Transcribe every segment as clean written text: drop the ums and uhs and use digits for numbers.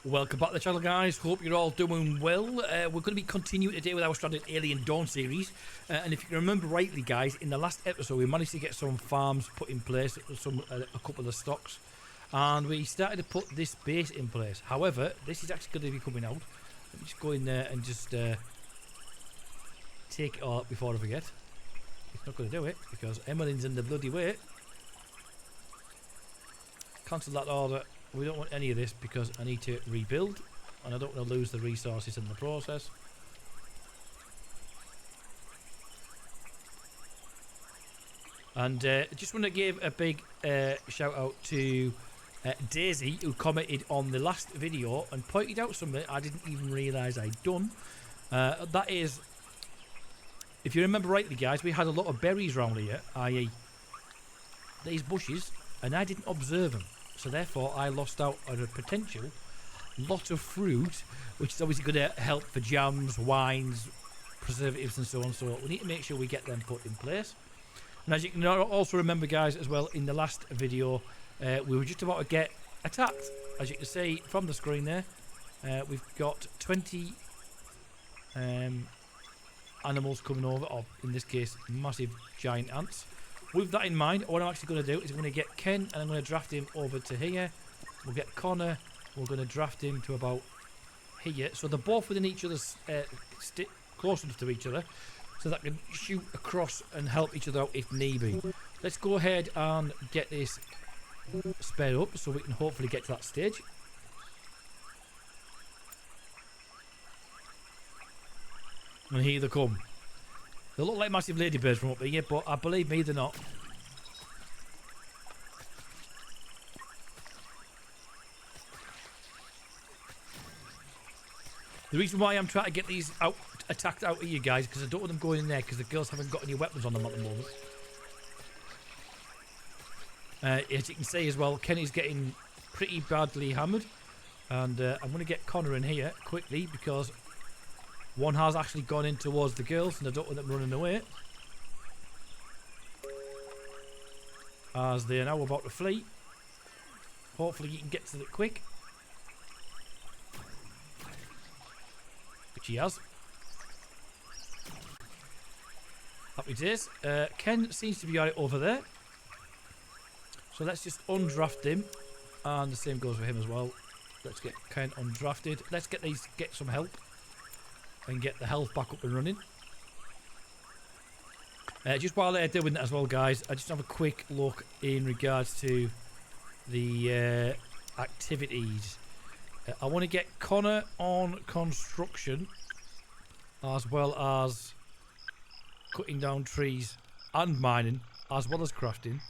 Welcome back to the channel, guys. Hope you're all doing well. We're going to be continuing today with our Stranded Alien Dawn series. And if you can remember rightly, guys, in the last episode we managed to get some farms put in place, a couple of stocks, and we started to put this base in place. However, this is actually going to be coming out. Let me just go in there and just take it all up before I forget. It's not going to do it because Emmeline's in the bloody way. Cancel that order. We don't want any of this because I need to rebuild and I don't want to lose the resources in the process. And just want to give a big shout out to Daisy, who commented on the last video and pointed out something I didn't even realise I'd done. That is, if you remember rightly, guys, we had a lot of berries around here, i.e. these bushes, and I didn't observe them. So therefore I lost out on a potential lot of fruit, which is obviously going to help for jams, wines, preservatives and so on. So we need to make sure we get them put in place. And as you can also remember, guys, as well, in the last video we were just about to get attacked. As you can see from the screen there, we've got 20 animals coming over, or in this case massive giant ants. With that in mind, what I'm actually going to do is I'm going to get Ken and I'm going to draft him over to here. We'll get Connor, we're going to draft him to about here. So they're both within each other's, close enough to each other, so that can shoot across and help each other out if need be. Let's go ahead and get this sped up so we can hopefully get to that stage. And here they come. They look like massive ladybirds from up here, but I believe me, they're not. The reason why I'm trying to get these attacked out of you guys, because I don't want them going in there, because the girls haven't got any weapons on them at the moment. As you can see as well, Kenny's getting pretty badly hammered. And I'm going to get Connor in here quickly, because one has actually gone in towards the girls and I don't want them running away, as they are now about to flee. Hopefully you can get to it quick, which he has. Happy days. Ken seems to be alright over there, so let's just undraft him, and the same goes for him as well. Let's get Ken undrafted. Let's get some help and get the health back up and running. Just while they're doing that as well, guys, I just have a quick look in regards to the activities. I want to get Connor on construction, as well as cutting down trees and mining, as well as crafting.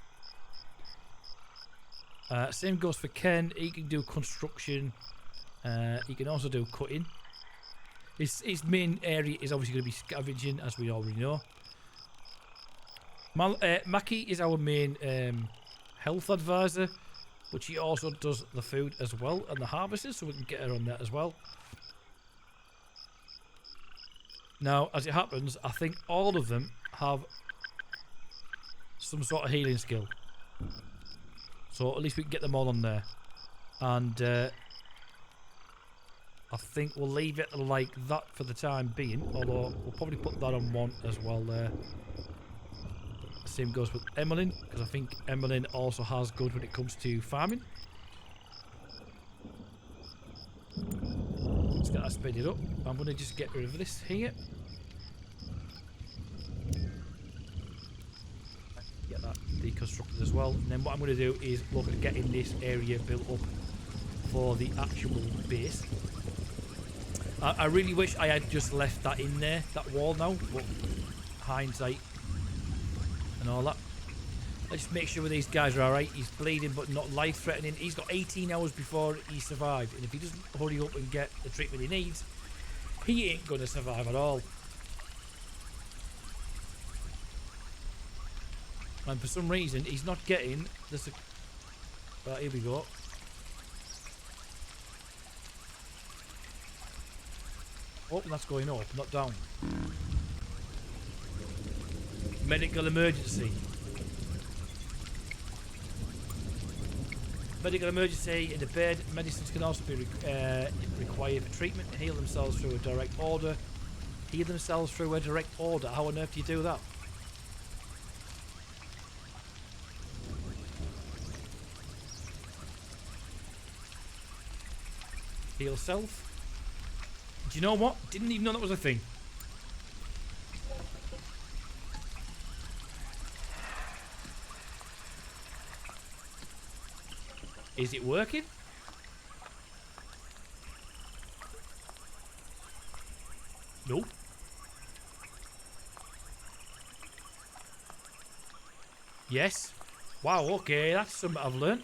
Same goes for Ken. He can do construction. He can also do cutting. His main area is obviously going to be scavenging, as we already know. Mackie is our main health advisor, but she also does the food as well and the harvesters, so we can get her on that as well. Now, as it happens, I think all of them have some sort of healing skill, so at least we can get them all on there. And I think we'll leave it like that for the time being, although we'll probably put that on one as well there. Same goes with Emmeline, because I think Emmeline also has good when it comes to farming. Let's get that speeded up. I'm going to just get rid of this here. Get that deconstructed as well. And then what I'm going to do is look at getting this area built up for the actual base. I really wish I had just left that in there, that wall now, but hindsight and all that. Let's just make sure these guys are alright. He's bleeding but not life-threatening. He's got 18 hours before he survived, and if he doesn't hurry up and get the treatment he needs, he ain't going to survive at all. And for some reason, he's not getting this. Right, here we go. Oh, that's going up, not down. Medical emergency. Medical emergency in the bed. Medicines can also be required for treatment. Heal themselves through a direct order. Heal themselves through a direct order. How on earth do you do that? Heal self. Do you know what? Didn't even know that was a thing. Is it working? Nope. Yes. Wow, okay, that's something I've learned.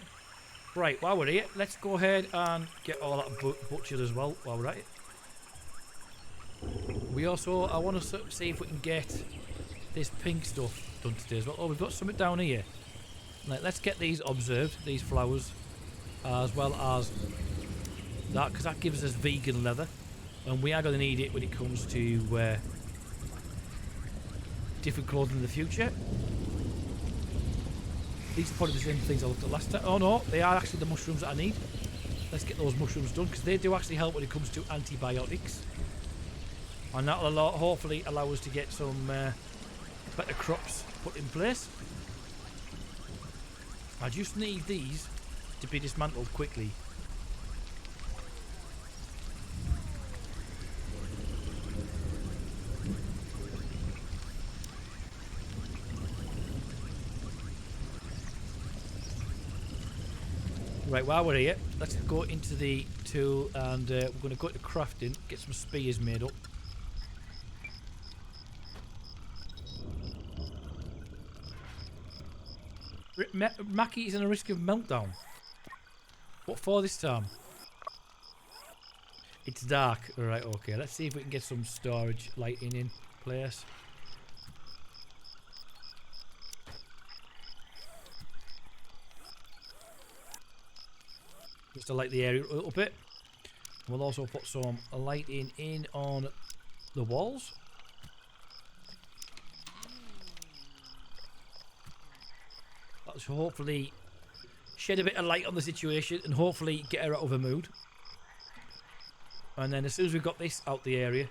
Right, while we're here, let's go ahead and get all that butchered as well while we're at it. We also, I want to see if we can get this pink stuff done today as well. Oh, we've got something down here. Like, let's get these observed, these flowers, as well as that, because that gives us vegan leather. And we are going to need it when it comes to different clothing in the future. These are probably the same things I looked at last time. Oh no, they are actually the mushrooms that I need. Let's get those mushrooms done, because they do actually help when it comes to antibiotics. And that will hopefully allow us to get some better crops put in place. I just need these to be dismantled quickly. Right, while we're here, let's go into the tool and we're going to go to crafting, get some spears made up. Mackie is in a risk of meltdown. What for this time? It's dark. Alright, okay. Let's see if we can get some storage lighting in place. Just to light the area a little bit. We'll also put some lighting in on the walls. That should hopefully shed a bit of light on the situation and hopefully get her out of her mood. And then as soon as we've got this out the area,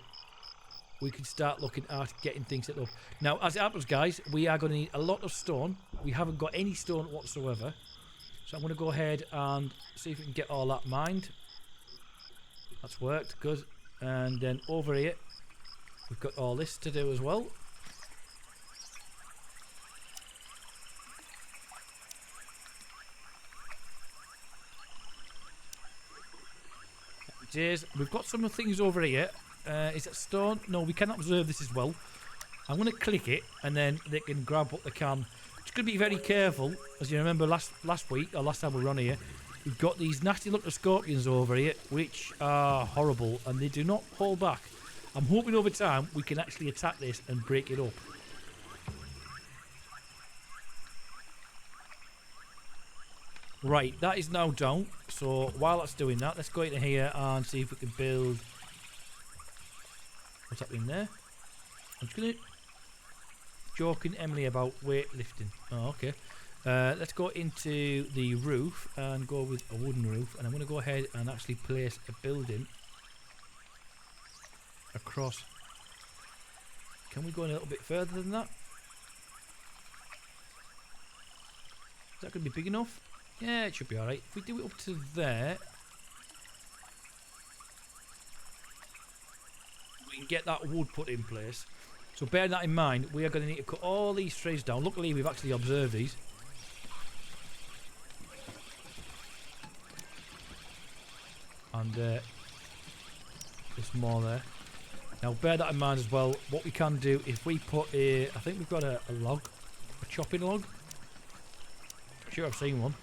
we can start looking at getting things set up. Now, as it happens, guys, we are going to need a lot of stone. We haven't got any stone whatsoever. So I'm going to go ahead and see if we can get all that mined. That's worked, good. And then over here, we've got all this to do as well. We've got some things over here. Is it stone? No, we cannot observe this as well. I'm going to click it and then they can grab what they can. Just going to be very careful. As you remember last week, or last time we were on here, we've got these nasty looking scorpions over here, which are horrible and they do not hold back. I'm hoping over time we can actually attack this and break it up. Right, that is now down. So while that's doing that, let's go into here and see if we can build. What's happening there? I'm just gonna joking Emily about weightlifting. Oh, okay. Let's go into the roof and go with a wooden roof, and I'm gonna go ahead and actually place a building across. Can we go in a little bit further than that? Is that gonna be big enough? Yeah, it should be alright. If we do it up to there, we can get that wood put in place. So bear that in mind, we are going to need to cut all these trees down. Luckily, we've actually observed these. And there's more there. Now bear that in mind as well. What we can do, if we put a, I think we've got a log, a chopping log. I'm sure I've seen one.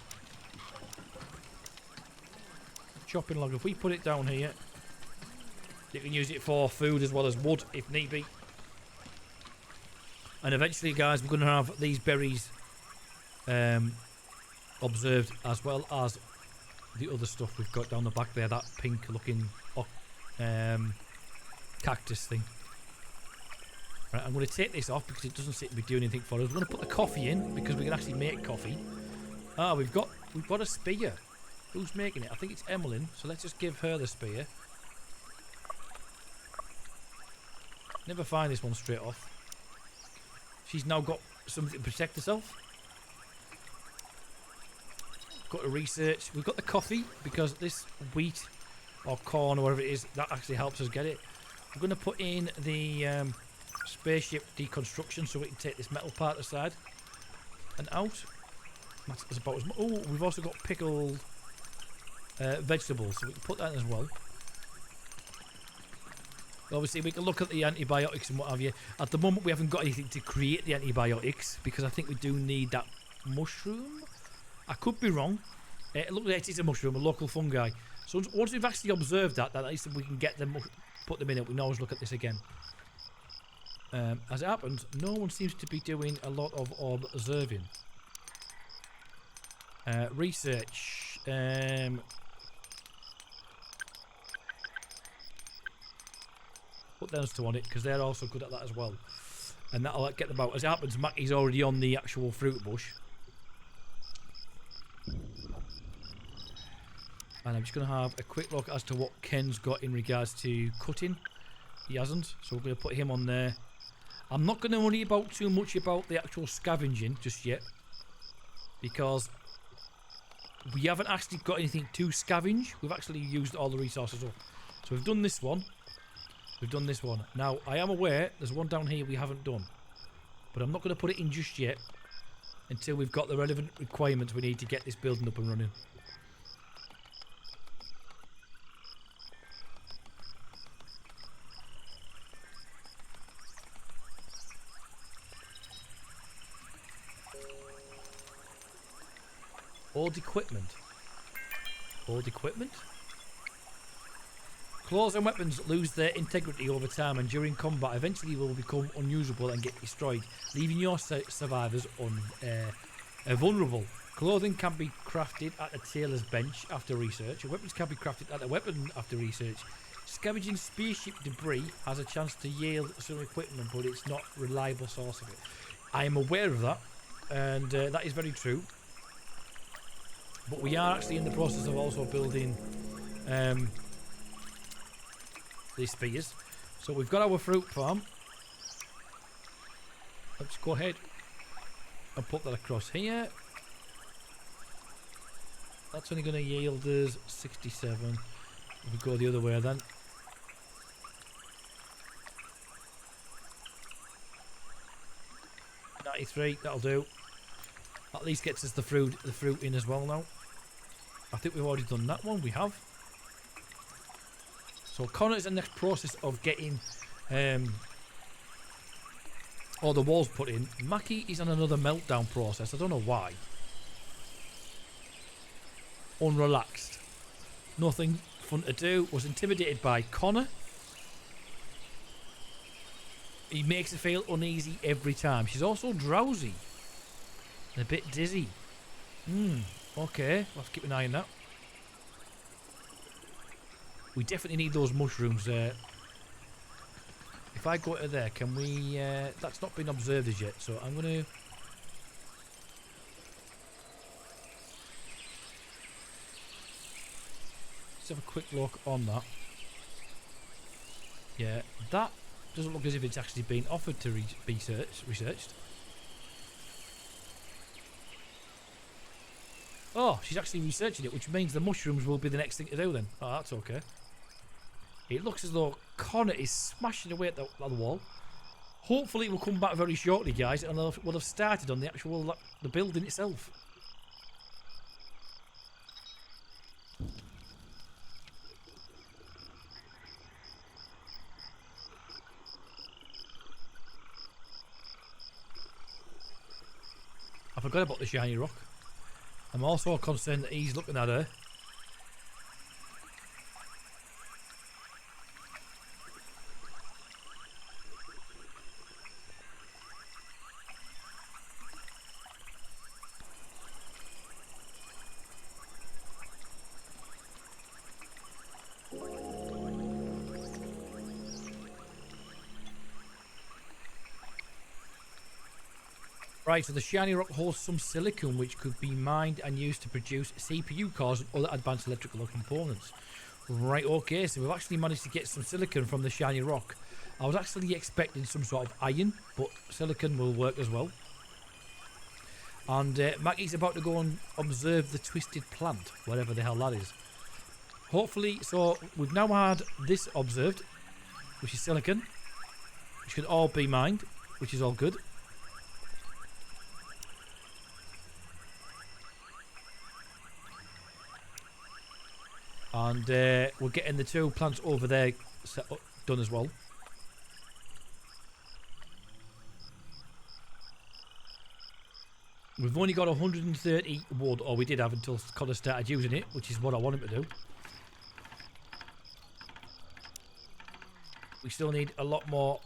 Chopping log, if we put it down here, you can use it for food as well as wood if need be. And eventually, guys, we're going to have these berries observed as well as the other stuff we've got down the back there, that pink looking cactus thing. Right, I'm going to take this off because it doesn't seem to be doing anything for us. We're going to put the coffee in because we can actually make coffee. Ah, we've got a spear. Who's making it? I think it's Emmeline. So let's just give her the spear. Never find this one straight off. She's now got something to protect herself. Got to research. We've got the coffee because this wheat or corn or whatever it is, that actually helps us get it. We're going to put in the spaceship deconstruction so we can take this metal part aside and out. That's about as much. Oh, we've also got pickled vegetables, so we can put that in as well. Obviously, we can look at the antibiotics and what have you. At the moment, we haven't got anything to create the antibiotics because I think we do need that mushroom. I could be wrong. Look, it is a mushroom, a local fungi. So once we've actually observed that at least we can get them, put them in it. We can always look at this again. As it happens, no one seems to be doing a lot of observing. Research. Put those two on it because they're also good at that as well. And that'll get them out. As it happens, Mackie's already on the actual fruit bush. And I'm just going to have a quick look as to what Ken's got in regards to cutting. He hasn't, so we're going to put him on there. I'm not going to worry about too much about the actual scavenging just yet, because we haven't actually got anything to scavenge. We've actually used all the resources up. So we've done this one. We've done this one. Now, I am aware there's one down here we haven't done, but I'm not going to put it in just yet until we've got the relevant requirements we need to get this building up and running. Old equipment. Old equipment? Claws and weapons lose their integrity over time and during combat eventually will become unusable and get destroyed, leaving your survivors vulnerable. Clothing can be crafted at a tailor's bench after research. Weapons can be crafted at a weapon after research. Scavenging spaceship debris has a chance to yield some equipment, but it's not a reliable source of it. I am aware of that, and that is very true. But we are actually in the process of also building these spears. So we've got our fruit farm. Let's go ahead and put that across here. That's only going to yield us 67. If we go the other way then. $93, that'll do. At least gets us the fruit in as well now. I think we've already done that one. We have. So Connor's in the next process of getting all the walls put in. Mackie is on another meltdown process. I don't know why. Unrelaxed. Nothing fun to do. Was intimidated by Connor. He makes her feel uneasy every time. She's also drowsy. And a bit dizzy. Okay. We'll have to keep an eye on that. We definitely need those mushrooms. If I go to there, can we... that's not been observed as yet, so I'm going to... Let's have a quick look on that. Yeah, that doesn't look as if it's actually been offered to be researched. Oh, she's actually researching it, which means the mushrooms will be the next thing to do then. Oh, that's okay. It looks as though Connor is smashing away at the wall. Hopefully it will come back very shortly, guys, and we'll have started on the actual the building itself. I forgot about the shiny rock. I'm also concerned that he's looking at her. Right, so the shiny rock holds some silicon which could be mined and used to produce CPU cores and other advanced electrical components. Right, okay, so we've actually managed to get some silicon from the shiny rock. I was actually expecting some sort of iron, but silicon will work as well. And Mackie's about to go and observe the twisted plant, whatever the hell that is. Hopefully, so we've now had this observed, which is silicon, which can all be mined, which is all good. And we're getting the 2 plants over there set up, done as well. We've only got 130 wood, or we did have until Connor started using it, which is what I want him to do. We still need a lot more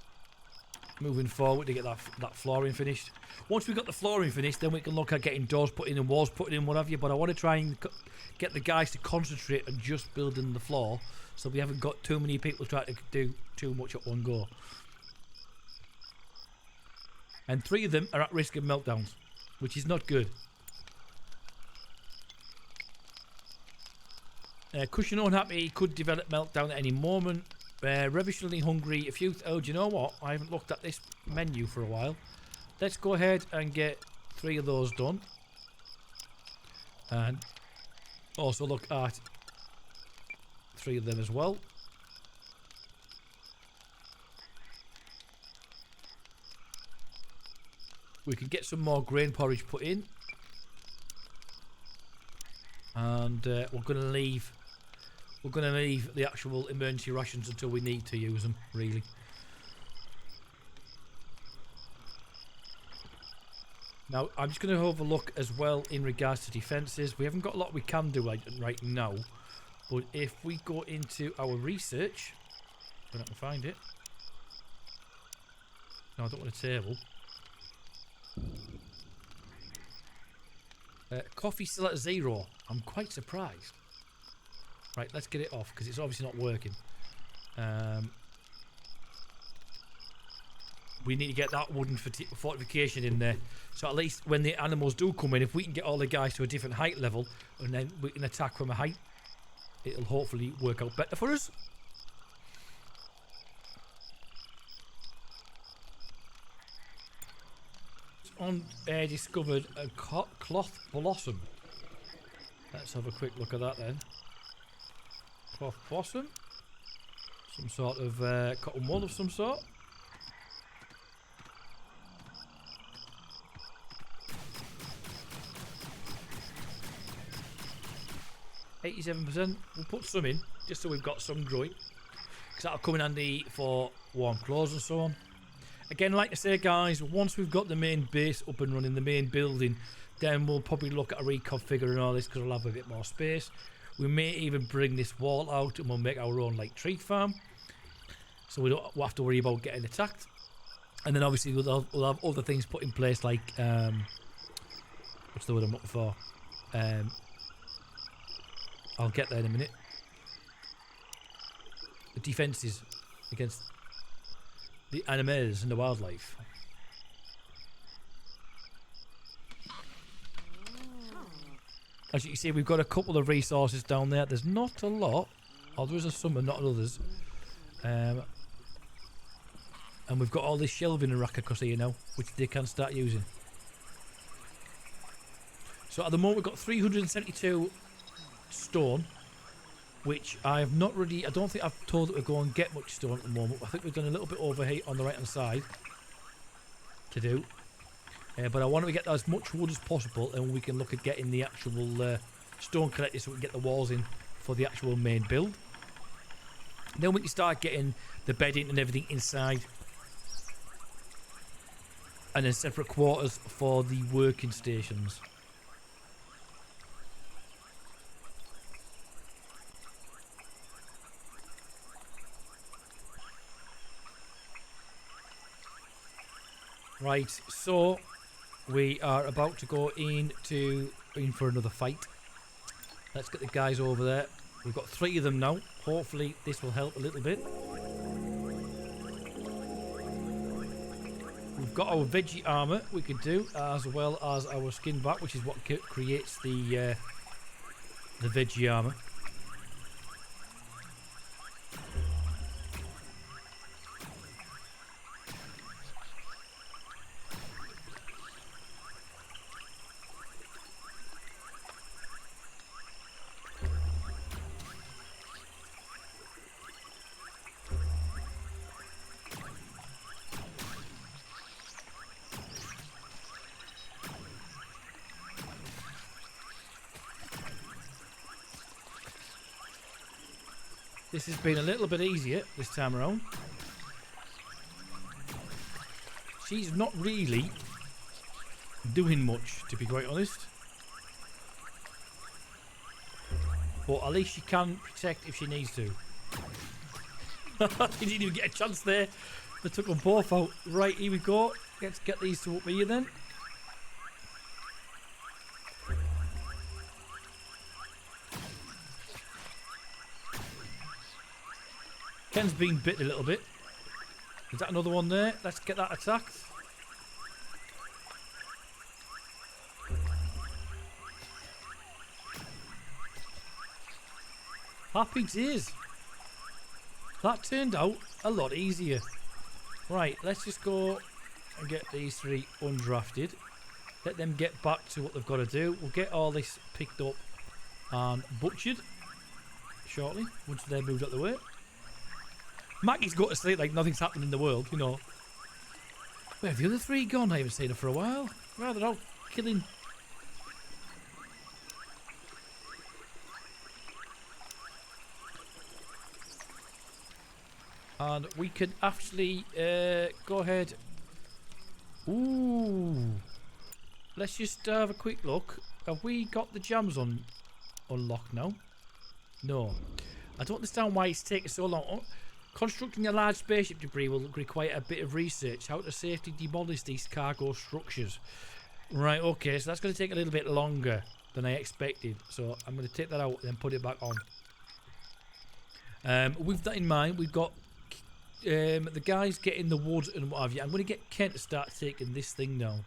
moving forward to get that flooring finished. Once we've got the flooring finished, then we can look at getting doors put in and walls put in, what have you. But I want to try and get the guys to concentrate on just building the floor, so we haven't got too many people trying to do too much at one go. And 3 of them are at risk of meltdowns, which is not good. Cushion unhappy could develop meltdown at any moment. Ravishingly hungry. Oh, do you know what? I haven't looked at this menu for a while. Let's go ahead and get 3 of those done. And also look at 3 of them as well. We can get some more grain porridge put in. And we're going to leave the actual emergency rations until we need to use them, really. Now, I'm just going to have a look as well in regards to defences. We haven't got a lot we can do right now. But if we go into our research, if I can find it. No, I don't want a table. Coffee still at 0. I'm quite surprised. Right, let's get it off because it's obviously not working. We need to get that wooden fortification in there, so at least when the animals do come in, if we can get all the guys to a different height level and then we can attack from a height, it'll hopefully work out better for us. Discovered a cloth blossom. Let's have a quick look at that then. Cloth blossom. Some sort of cotton wool of some sort. %. We'll put some in just so we've got some growing, because that'll come in handy for warm clothes and so on. Again, like I say, guys, once we've got the main base up and running, the main building, then we'll probably look at reconfiguring all this because we'll have a bit more space. We may even bring this wall out and we'll make our own like tree farm, so we'll have to worry about getting attacked. And then obviously we'll have other things put in place, like what's the word I'm looking for? I'll get there in a minute. The defences against the animals and the wildlife. As you can see, we've got a couple of resources down there. There's not a lot, or there is some and not others. And we've got all this shelving and rack across here now, which they can start using. So at the moment we've got 372 stone, which I have not really, I don't think I've told it to go and get much stone at the moment. I think we've done a little bit over here on the right hand side to do, but I want to get as much wood as possible, and we can look at getting the actual stone collector so we can get the walls in for the actual main build. Then we can start getting the bedding and everything inside, and then separate quarters for the working stations. Right, so we are about to go in for another fight. Let's get the guys over there. We've got 3 of them now. Hopefully this will help a little bit. We've got our veggie armor we could do, as well as our skin back, which is what creates the veggie armor. This has been a little bit easier this time around. She's not really doing much, to be quite honest. But at least she can protect if she needs to. She didn't even get a chance there. They took them both out. Right, here we go. Let's get these two up here then. Ken's been bit a little bit. Is that another one there? Let's get that attacked. Happy days. That turned out a lot easier. Right, let's just go and get these three undrafted. Let them get back to what they've got to do. We'll get all this picked up and butchered shortly, once they're moved out the way. Mackie's got to sleep like nothing's happened in the world, you know. Where have the other three gone? I haven't seen her for a while. Well, they're out killing. And we can actually go ahead. Ooh. Let's just have a quick look. Have we got the jams on unlocked now? No. I don't understand why it's taking so long. Constructing a large spaceship debris will require a bit of research. How to safely demolish these cargo structures. Right, okay, so that's going to take a little bit longer than I expected. So I'm going to take that out and then put it back on. With that in mind, we've got the guys getting the wood and what have you. I'm going to get Kent to start taking this thing down.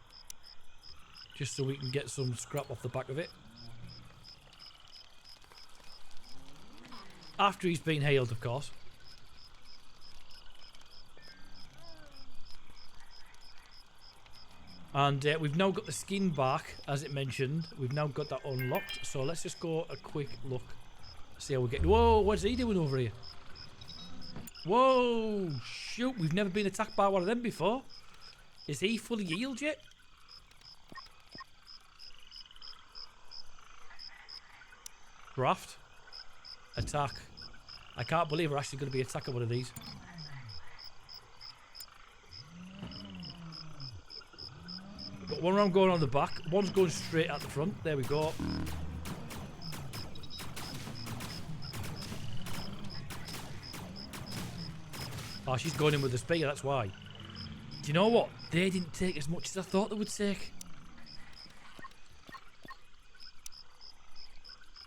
Just so we can get some scrap off the back of it. After he's been hailed, of course. And we've now got the skin back, as it mentioned. We've now got that unlocked. So let's just go a quick look. See how we get. Whoa, what's he doing over here? Whoa, shoot. We've never been attacked by one of them before. Is he fully healed yet? Graft. Attack. I can't believe we're actually going to be attacking one of these. Got one round going on the back. One's going straight at the front. There we go. Oh, she's going in with the spear, that's why. Do you know what? They didn't take as much as I thought they would take.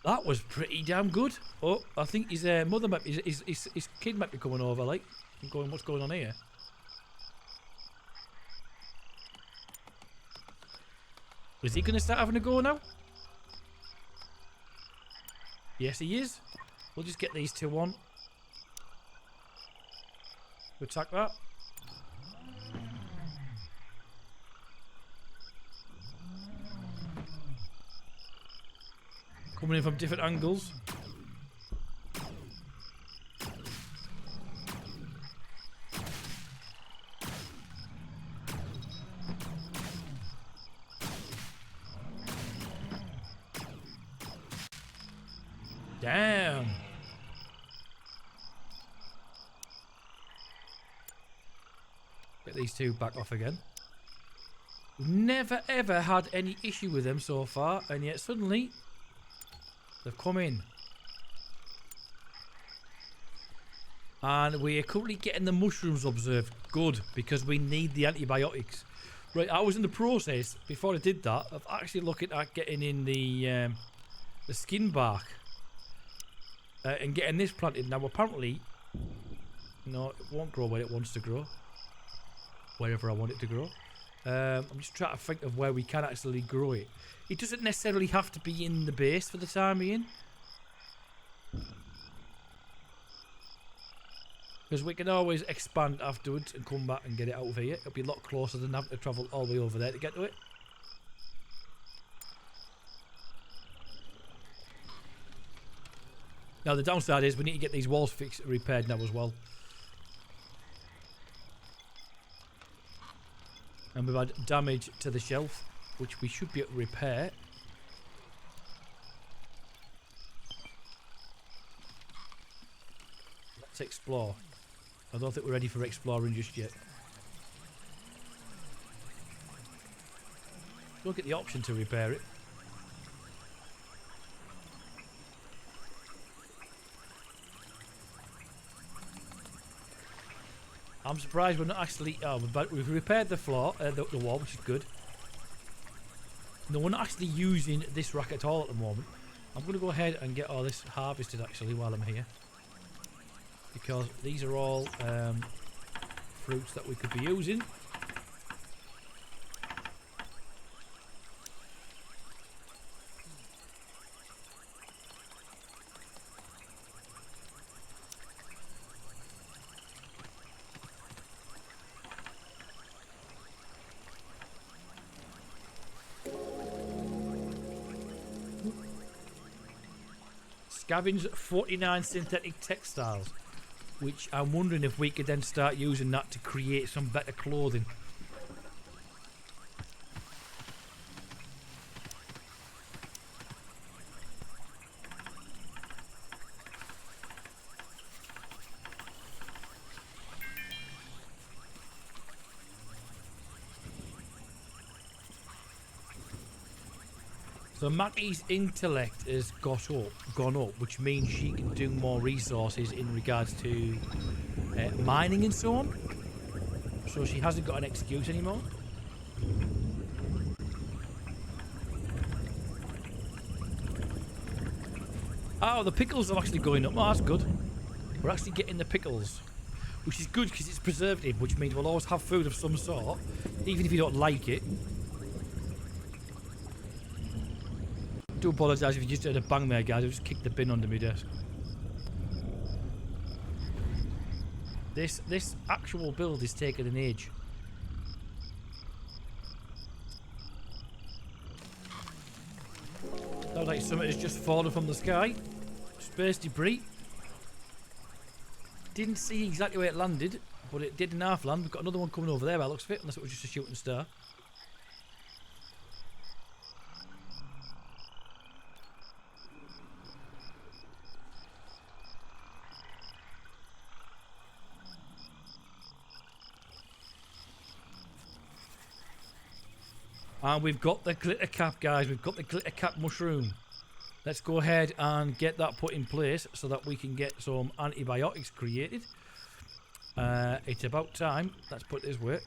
That was pretty damn good. Oh, I think his mother might be, his kid might be coming over, like. I'm going, what's going on here? Is he going to start having a go now? Yes, he is. We'll just get these two on. Attack that. Coming in from different angles. Damn. Get these two back off again. We've never ever had any issue with them so far, and yet suddenly they've come in. And we're currently getting the mushrooms observed. Good, because we need the antibiotics. Right, I was in the process, before I did that, of actually looking at getting in the skin bark. And getting this planted. Now apparently, no, it won't grow where it wants to grow. wherever I want it to grow. I'm just trying to think of where we can actually grow it. It doesn't necessarily have to be in the base for the time being, because we can always expand afterwards and come back and get it out of here. It'll be a lot closer than having to travel all the way over there to get to it. Now the downside is we need to get these walls fixed, repaired now as well. And we've had damage to the shelf, which we should be able to repair. Let's explore. I don't think we're ready for exploring just yet. We'll get the option to repair it. I'm surprised we're not actually... Oh, but we've repaired the floor, the wall, which is good. No, we're not actually using this rack at all at the moment. I'm going to go ahead and get all this harvested actually while I'm here, because these are all fruits that we could be using. Scavenge 49 synthetic textiles, which I'm wondering if we could then start using that to create some better clothing. So Mackie's intellect has gone up, which means she can do more resources in regards to mining and so on. So she hasn't got an excuse anymore. Oh, the pickles are actually going up. Oh, that's good. We're actually getting the pickles, which is good because it's preservative, which means we'll always have food of some sort, even if you don't like it. I do apologise if you just heard a bang there, guys. I just kicked the bin under my desk. This actual build is taking an age. Sounds like something has just fallen from the sky. Space debris. Didn't see exactly where it landed, but it did in half land. We've got another one coming over there by the looks of it, unless it was just a shooting star. And we've got the glitter cap, guys. We've got the glitter cap mushroom. Let's go ahead and get that put in place so that we can get some antibiotics created. It's about time. Let's put it this way.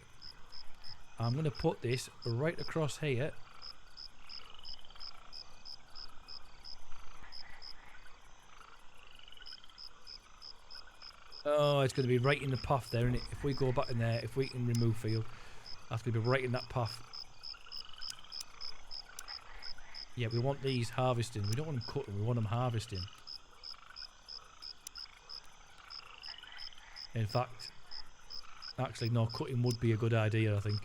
I'm going to put this right across here. Oh, it's going to be right in the path there, isn't it? If we go back in there, if we can remove field, that's going to be right in that path. Yeah, we want these harvesting. We don't want them cutting, we want them harvesting. In fact, actually no, cutting would be a good idea, I think.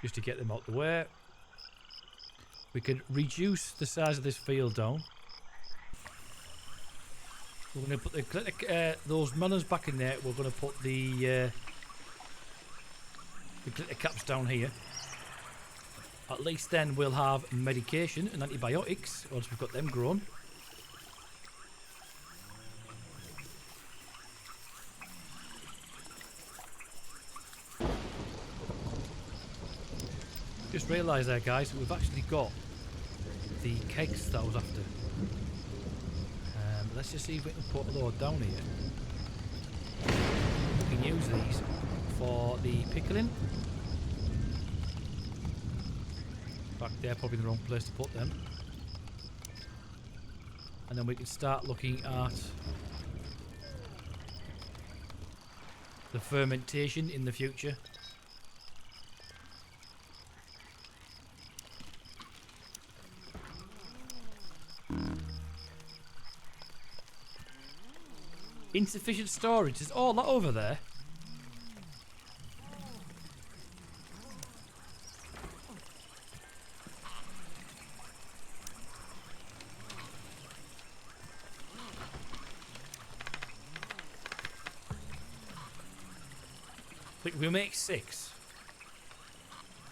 Just to get them out the way. We can reduce the size of this field down. We're going to put those melons back in there. We're going to put the glitter caps down here. At least then we'll have medication and antibiotics once we've got them grown. Just realised there, guys, we've actually got the kegs that I was after. Let's just see if we can put a load down here. We can use these for the pickling. In fact, they're probably the wrong place to put them. And then we can start looking at the fermentation in the future. Insufficient storage. There's all that over there. I think we make 6.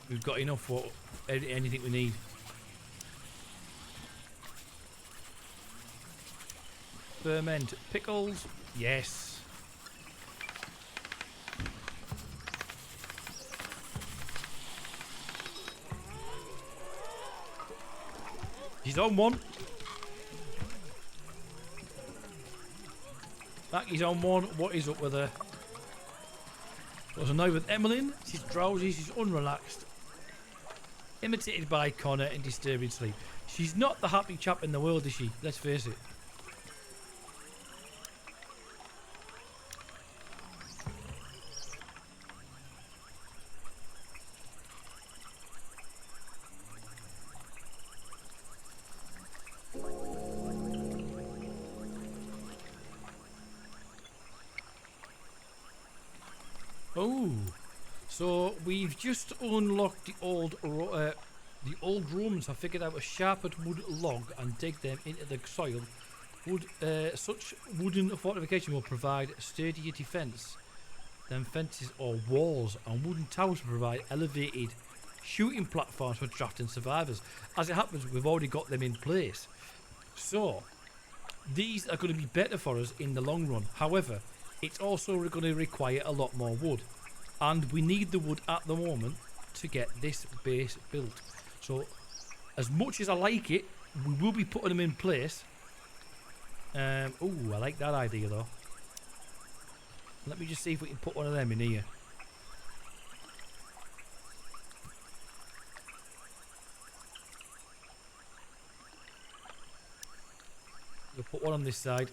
We've got enough for anything we need. Ferment pickles. Yes. She's on one. Mackie's on one. What is up with her? What's annoyed with Emmeline? She's drowsy, she's unrelaxed. Imitated by Connor in disturbing sleep. She's not the happy chap in the world, is she? Let's face it. Oh, so we've just unlocked the old Romans have figured out a sharpened wood log and dig them into the soil. Such wooden fortification will provide sturdier defence than fences or walls, and wooden towers will provide elevated shooting platforms for drafting survivors. As it happens, we've already got them in place, so these are going to be better for us in the long run. However, it's also going to require a lot more wood, and we need the wood at the moment to get this base built. So as much as I like it, we will be putting them in place. Oh, I like that idea though. Let me just see if we can put one of them in here. We'll put one on this side.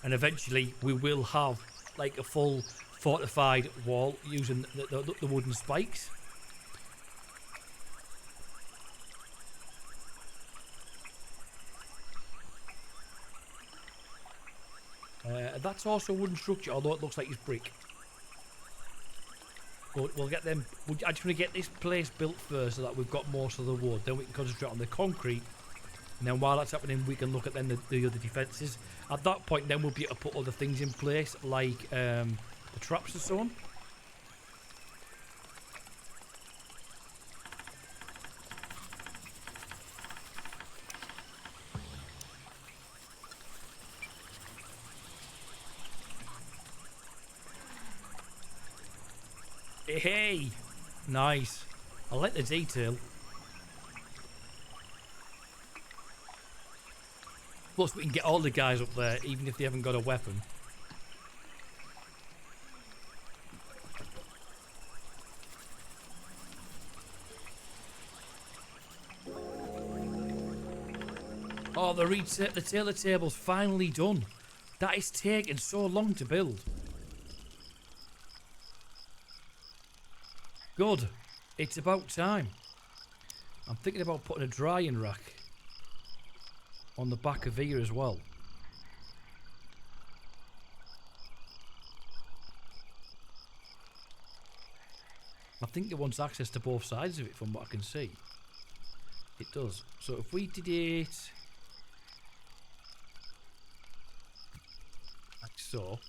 And eventually we will have like a full fortified wall using the wooden spikes. That's also a wooden structure, although it looks like it's brick. But we'll get them. I just want to get this place built first so that we've got most of the wood. Then we can concentrate on the concrete. And then while that's happening, we can look at then the other defences. At that point, then we'll be able to put other things in place, like the traps and so on. Hey! Nice. I like the detail. Plus, we can get all the guys up there, even if they haven't got a weapon. Oh, the tailor table's finally done. That is taking so long to build. Good. It's about time. I'm thinking about putting a drying rack on the back of here as well. I think it wants access to both sides of it from what I can see. It does. So if we did it like so.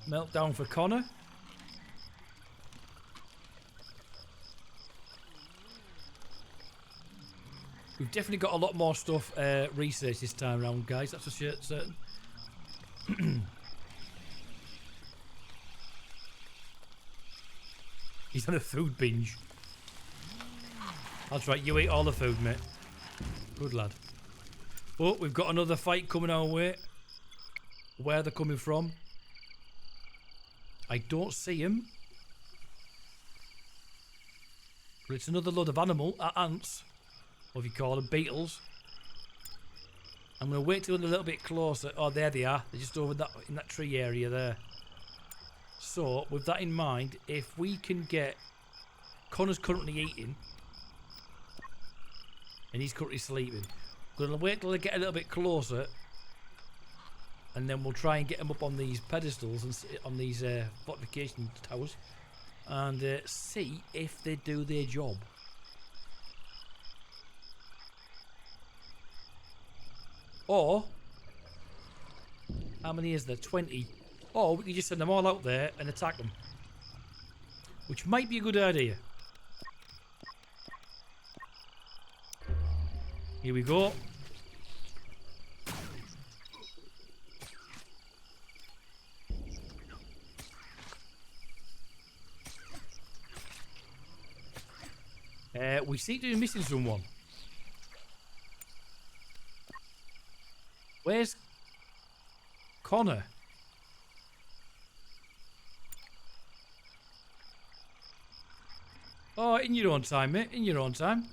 Meltdown for Connor. We've definitely got a lot more stuff researched this time around, guys. That's for certain. He's on a food binge. That's right, you eat all the food, mate. Good lad. Oh, we've got another fight coming our way. Where they're coming from, I don't see him. But it's another load of ants, or if you call them beetles. I'm going to wait till they're a little bit closer. Oh, there they are. They're just over that in that tree area there. So, with that in mind, if we can get... Connor's currently eating. And he's currently sleeping. We're going to wait till they get a little bit closer. And then we'll try and get them up on these pedestals and on these fortification towers. And see if they do their job. Or, how many is there? 20. Or we can just send them all out there and attack them. Which might be a good idea. Here we go. We seem to be missing someone. Where's Connor? Oh, in your own time, mate. In your own time.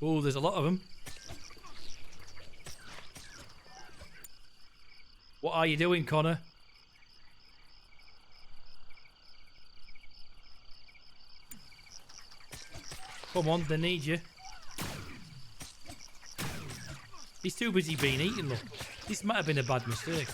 Oh, there's a lot of them. What are you doing, Connor? Come on, they need you. He's too busy being eaten, look. This might have been a bad mistake.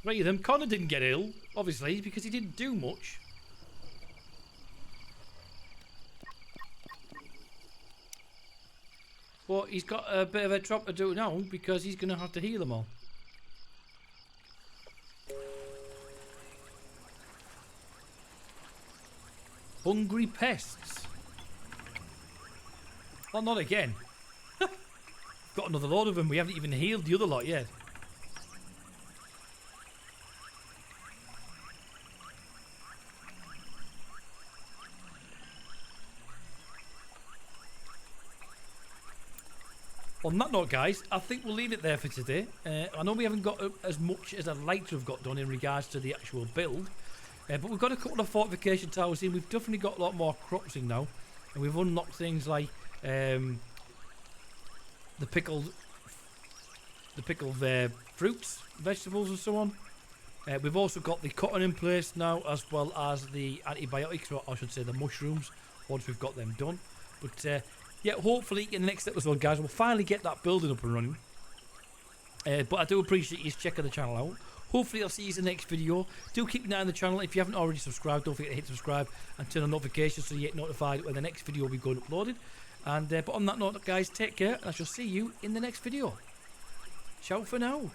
Right, then Connor didn't get ill, obviously, because he didn't do much. But he's got a bit of a job to do now because he's going to have to heal them all. Hungry pests. Oh, not again. Got another load of them. We haven't even healed the other lot yet. On that note, guys, I think we'll leave it there for today. I know we haven't got as much as I'd like to have got done in regards to the actual build. But we've got a couple of fortification towers in. We've definitely got a lot more crops in now. And we've unlocked things like the pickled fruits, vegetables and so on. We've also got the cotton in place now, as well as the antibiotics, or I should say the mushrooms, once we've got them done. But yeah, hopefully in the next episode, guys, we'll finally get that building up and running. But I do appreciate you checking the channel out. Hopefully I'll see you in the next video. Do keep an eye on the channel. If you haven't already subscribed, don't forget to hit subscribe and turn on notifications so you get notified when the next video will be going uploaded. And but on that note, guys, take care, and I shall see you in the next video. Ciao for now.